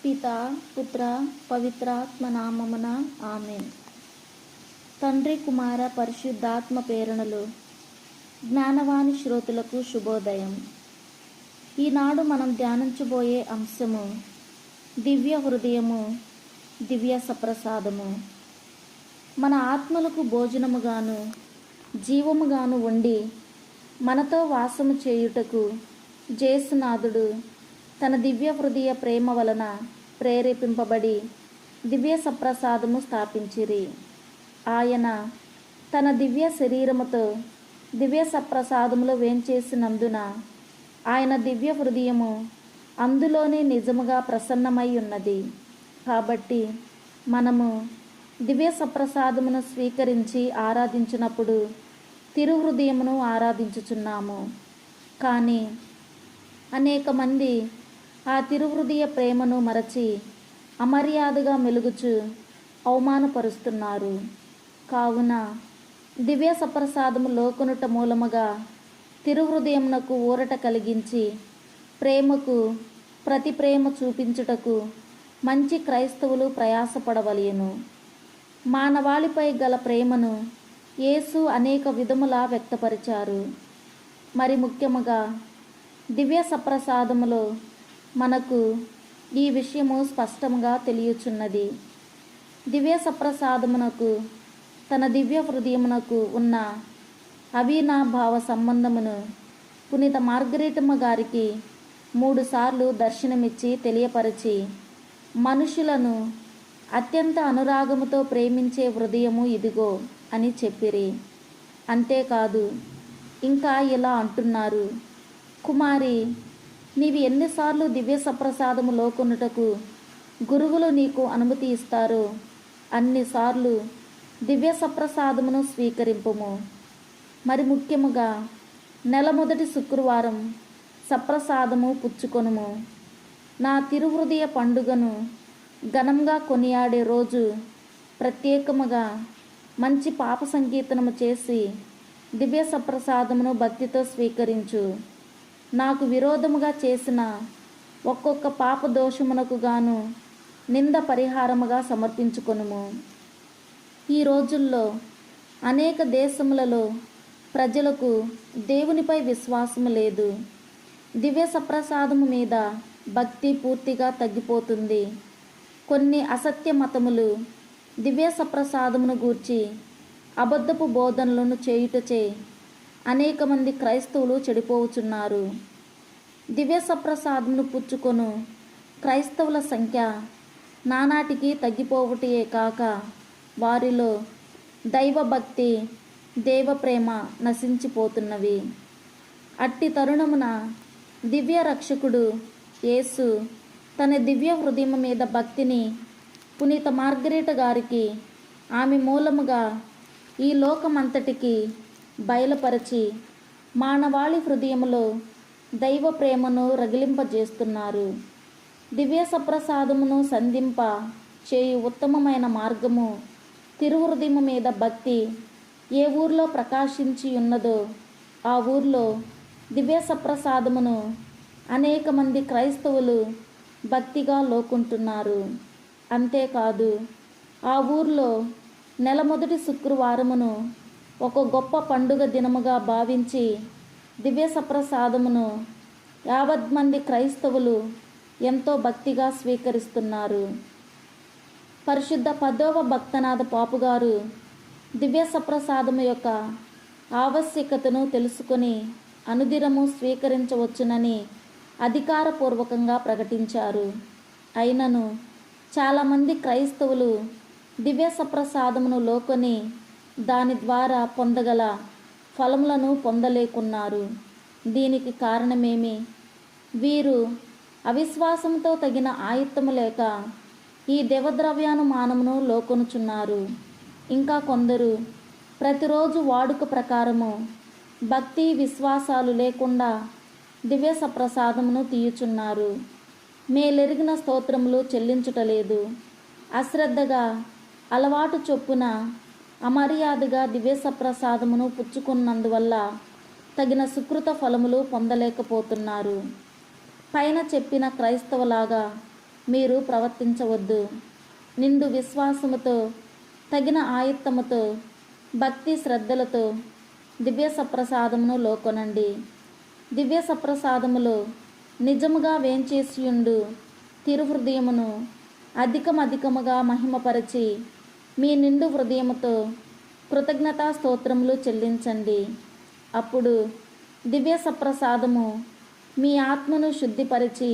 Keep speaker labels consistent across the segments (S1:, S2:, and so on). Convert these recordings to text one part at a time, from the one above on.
S1: పిత పుత్ర పవిత్రాత్మ నామమున ఆమేన్. తండ్రి కుమార పరిశుద్ధాత్మ పేరణలు జ్ఞానవాణి శ్రోతలకు శుభోదయం. ఈనాడు మనం ధ్యానించబోయే అంశము దివ్య హృదయము, దివ్య సప్రసాదము. మన ఆత్మలకు భోజనముగాను జీవముగాను ఉండి మనతో వాసము చేయుటకు జేసునాథుడు తన దివ్య హృదయ ప్రేమ వలన ప్రేరేపింపబడి దివ్య సప్రసాదము స్థాపించిరి. ఆయన తన దివ్య శరీరముతో దివ్య సప్రసాదములో వేంచేసినందున ఆయన దివ్య హృదయము అందులోనే నిజముగా ప్రసన్నమై ఉన్నది. కాబట్టి మనము దివ్య సప్రసాదమును స్వీకరించి ఆరాధించినప్పుడు తిరుహృదయమును ఆరాధించుచున్నాము. కానీ అనేక మంది ఆ తిరుహృదయ ప్రేమను మరచి అమర్యాదగా మెలుగుచు అవమానపరుస్తున్నారు. కావున దివ్య సప్రసాదము లోకొనుట మూలముగా తిరుహృదయమునకు ఊరట కలిగించి ప్రేమకు ప్రతి ప్రేమ చూపించుటకు మంచి క్రైస్తవులు ప్రయాసపడవలెను. మానవాళిపై గల ప్రేమను యేసు అనేక విధములా వ్యక్తపరిచారు. మరి ముఖ్యముగా దివ్య సప్రసాదములో మనకు ఈ విషయము స్పష్టంగా తెలియచున్నది. దివ్య సప్రసాదమునకు తన దివ్య హృదయమునకు ఉన్న అవినాభావ సంబంధమును పునీత మార్గరేటమ్మ గారికి 3 సార్లు దర్శనమిచ్చి తెలియపరిచి మనుషులను అత్యంత అనురాగముతో ప్రేమించే హృదయము ఇదిగో అని చెప్పిరి. అంతేకాదు ఇంకా ఇలా అంటున్నారు, కుమారి, నీవు ఎన్నిసార్లు దివ్య సప్రసాదము లోకొనుటకు గురువులు నీకు అనుమతి ఇస్తారో అన్నిసార్లు దివ్య సప్రసాదమును స్వీకరింపుము. మరి ముఖ్యముగా నెల మొదటి శుక్రవారం సప్రసాదము పుచ్చుకొనుము. నా తిరుహృదయ పండుగను ఘనంగా కొనియాడే రోజు ప్రత్యేకముగా మంచి పాప సంకీర్తనము చేసి దివ్య సప్రసాదమును భక్తితో స్వీకరించు. నాకు విరోధముగా చేసిన ఒక్కొక్క పాప దోషమునకు గాను నింద పరిహారముగా సమర్పించుకొనుము. ఈ రోజుల్లో అనేక దేశములలో ప్రజలకు దేవునిపై విశ్వాసము లేదు. దివ్య సప్రసాదము మీద భక్తి పూర్తిగా తగ్గిపోతుంది. కొన్ని అసత్య మతములు దివ్య సప్రసాదమును గూర్చి అబద్ధపు బోధనలను చేయుటచే అనేక మంది క్రైస్తవులు చెడిపోవుచున్నారు. దివ్య సప్రసాదమును పుచ్చుకొను క్రైస్తవుల సంఖ్య నానాటికి తగ్గిపోవటే కాక వారిలో దైవభక్తి దేవప్రేమ నశించిపోతున్నవి. అట్టి తరుణమున దివ్య రక్షకుడు యేసు తన దివ్య హృదయం మీద భక్తిని పునీత మార్గరేట గారికి ఆమె మూలముగా ఈ లోకమంతటికి బయలుపరచి మానవాళి హృదయములో దైవ ప్రేమను రగిలింపజేస్తున్నారు. దివ్య సప్రసాదమును సంధింప చేయు ఉత్తమమైన మార్గము తిరుహృదయము మీద భక్తి ఏ ఊర్లో ప్రకాశించి ఉన్నదో ఆ ఊర్లో దివ్య సప్రసాదమును అనేక మంది క్రైస్తవులు భక్తిగా లోకుంటున్నారు. అంతేకాదు ఆ ఊర్లో నెల మొదటి శుక్రవారమును ఒక గొప్ప పండుగ దినముగా భావించి దివ్య సప్రసాదమును యావత్ మంది క్రైస్తవులు ఎంతో భక్తిగా స్వీకరిస్తున్నారు. పరిశుద్ధ 10వ భక్తనాథ పాపుగారు దివ్య సప్రసాదము యొక్క ఆవశ్యకతను తెలుసుకొని అనుదినము స్వీకరించవచ్చునని అధికారపూర్వకంగా ప్రకటించారు. అయినను చాలామంది క్రైస్తవులు దివ్య సప్రసాదమును లోకొని దాని ద్వారా పొందగల ఫలములను పొందలేకున్నారు. దీనికి కారణమేమి? వీరు అవిశ్వాసంతో తగిన ఆయుత్తము లేక ఈ దేవద్రవ్యానుమానమును లోకొనుచున్నారు. ఇంకా కొందరు ప్రతిరోజు వాడుక ప్రకారము భక్తి విశ్వాసాలు లేకుండా దివ్య సప్రసాదమును తీయుచున్నారు. మేలెరిగిన స్తోత్రములు చెల్లించుటలేదు. అశ్రద్ధగా అలవాటు చొప్పున అమర్యాదగా దివ్య సప్రసాదమును పుచ్చుకున్నందువల్ల తగిన సుకృత ఫలములు పొందలేకపోతున్నారు. పైన చెప్పిన క్రైస్తవులాగా మీరు ప్రవర్తించవద్దు. నిండు విశ్వాసముతో, తగిన ఆయత్తముతో, భక్తి శ్రద్ధలతో దివ్య సప్రసాదమును లోకొనండి. దివ్య సప్రసాదములో నిజముగా వేంచేసియుండు తిరుహృదయమును అధికముగా మహిమపరచి మీ నిండు హృదయముతో కృతజ్ఞతా స్తోత్రములు చెల్లించండి. అప్పుడు దివ్య సప్రసాదము మీ ఆత్మను శుద్ధిపరిచి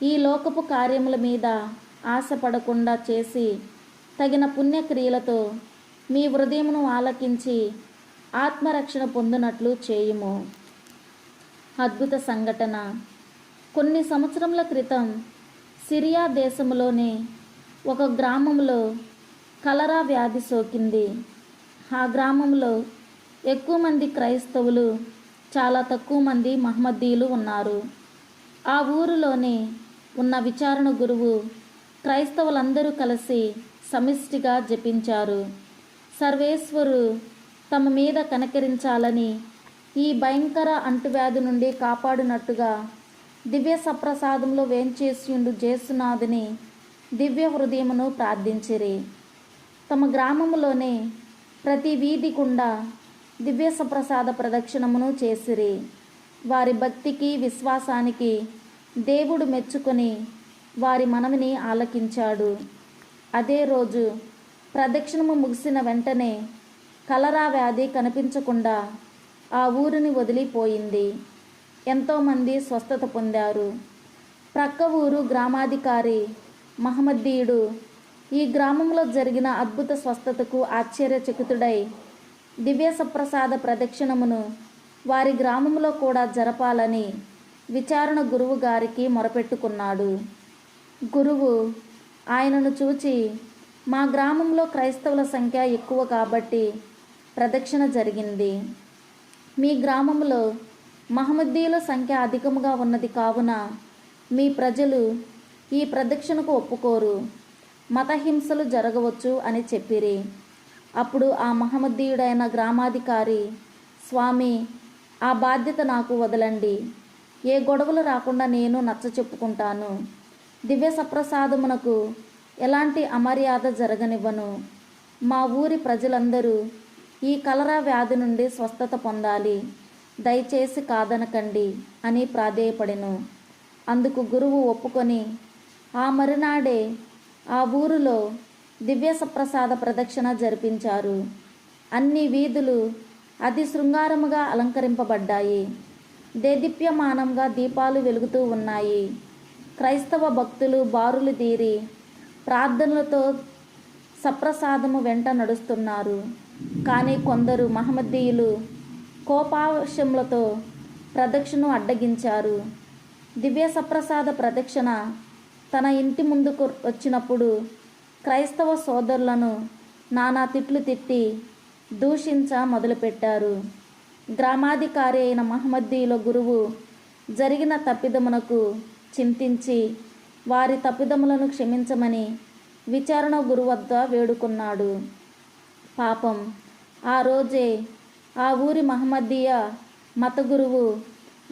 S1: ఈ లోకపు కార్యముల మీద ఆశపడకుండా చేసి తగిన పుణ్యక్రియలతో మీ హృదయమును ఆలకించి ఆత్మరక్షణ పొందినట్లు చేయుము. అద్భుత సంఘటన. కొన్ని సంవత్సరముల క్రితం సిరియా దేశంలోని ఒక గ్రామంలో కలరా వ్యాధి సోకింది. ఆ గ్రామంలో ఎక్కువ మంది క్రైస్తవులు, చాలా తక్కువ మంది మహమ్మదీయులు ఉన్నారు. ఆ ఊరిలోనే ఉన్న విచారణ గురువు క్రైస్తవులందరూ కలిసి సమిష్టిగా జపించారు. సర్వేశ్వరు తమ మీద కనికరించాలని, ఈ భయంకర అంటువ్యాధి నుండి కాపాడినట్టుగా దివ్య సప్రసాదంలో వేంచేసియుండు జేసునాథుని దివ్య హృదయమును ప్రార్థించిరి. తమ గ్రామంలోనే ప్రతి వీధి గుండా దివ్య సప్రసాద ప్రదక్షిణమును చేసిరి. వారి భక్తికి, విశ్వాసానికి దేవుడు మెచ్చుకొని వారి మనవిని ఆలకించాడు. అదే రోజు ప్రదక్షిణము ముగిసిన వెంటనే కలరా వ్యాధి కనిపించకుండా ఆ ఊరిని వదిలిపోయింది. ఎంతోమంది స్వస్థత పొందారు. ప్రక్క ఊరు గ్రామాధికారి మహమ్మదీయుడు ఈ గ్రామంలో జరిగిన అద్భుత స్వస్థతకు ఆశ్చర్యచకితుడై దివ్య సప్రసాద ప్రదక్షిణమును వారి గ్రామంలో కూడా జరపాలని విచారణ గురువు గారికి మొరపెట్టుకున్నాడు. గురువు ఆయనను చూచి, మా గ్రామంలో క్రైస్తవుల సంఖ్య ఎక్కువ కాబట్టి ప్రదక్షిణ జరిగింది. మీ గ్రామంలో మహమ్మదీయుల సంఖ్య అధికముగా ఉన్నది కావున మీ ప్రజలు ఈ ప్రదక్షిణకు ఒప్పుకోరు, మతహింసలు జరగవచ్చు అని చెప్పిరి. అప్పుడు ఆ మహమ్మదీయుడైన గ్రామాధికారి, స్వామి, ఆ బాధ్యత నాకు వదలండి. ఏ గొడవలు రాకుండా నేను నచ్చ చెప్పుకుంటాను. దివ్య సప్రసాదమునకు ఎలాంటి అమర్యాద జరగనివ్వను. మా ఊరి ప్రజలందరూ ఈ కలరా వ్యాధి నుండి స్వస్థత పొందాలి. దయచేసి కాదనకండి అని ప్రాధేయపడెను. అందుకు గురువు ఒప్పుకొని ఆ మరునాడే ఆ ఊరిలో దివ్య సప్రసాద ప్రదక్షిణ జరిపించారు. అన్ని వీధులు అతి శృంగారముగా అలంకరింపబడ్డాయి. దేదీప్యమానంగా దీపాలు వెలుగుతూ ఉన్నాయి. క్రైస్తవ భక్తులు బారులు తీరి ప్రార్థనలతో సప్రసాదము వెంట నడుస్తున్నారు. కానీ కొందరు మహమ్మదీయులు కోపావేశములతో ప్రదక్షిణను అడ్డగించారు. దివ్య సప్రసాద ప్రదక్షిణ తన ఇంటి ముందుకు వచ్చినప్పుడు క్రైస్తవ సోదరులను నానా తిట్లు తిట్టి దూషించ మొదలుపెట్టారు. గ్రామాధికారి అయిన మహమ్మదీయుల గురువు జరిగిన తప్పిదమునకు చింతించి వారి తప్పిదములను క్షమించమని విచారణ గురువు వద్ద వేడుకున్నాడు. పాపం, ఆ రోజే ఆ ఊరి మహమ్మదీయ మత గురువు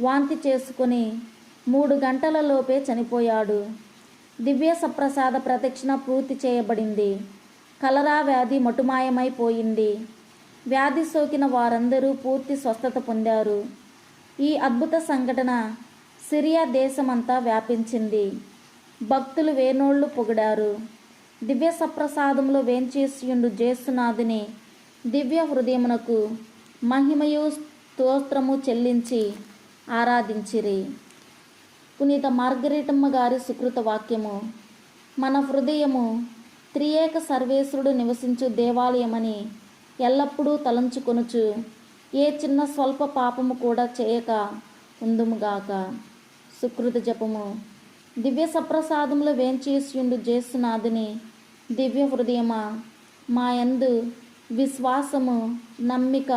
S1: వాంతి చేసుకుని 3 గంటలలోపే చనిపోయాడు. దివ్య సప్రసాద ప్రదక్షిణ పూర్తి చేయబడింది. కలరా వ్యాధి మటుమాయమైపోయింది. వ్యాధి సోకిన వారందరూ పూర్తి స్వస్థత పొందారు. ఈ అద్భుత సంఘటన సిరియా దేశమంతా వ్యాపించింది. భక్తులు వేనోళ్లు పొగిడారు. దివ్య సప్రసాదంలో వేంచేసియుండు జేసునాథుని దివ్య హృదయమునకు మహిమయు స్తోత్రము చెల్లించి ఆరాధించిరి. పునీత మార్గరేటమ్మ గారి సుకృత వాక్యము. మన హృదయము త్రియేక సర్వేశ్వరుడు నివసించు దేవాలయమని ఎల్లప్పుడూ తలంచుకొనుచు ఏ చిన్న స్వల్ప పాపము కూడా చేయక ఉందుముగాక. సుకృత జపము. దివ్య సప్రసాదంలో వేంచేసియుండు జేసునాథుని దివ్య హృదయమా, మా యందు విశ్వాసము, నమ్మిక,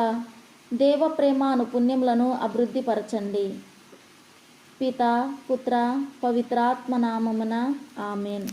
S1: దేవప్రేమ అను పుణ్యములను అభివృద్ధిపరచండి. పిత, పుత్ర, పవిత్రాత్మ నామమున ఆమెన్.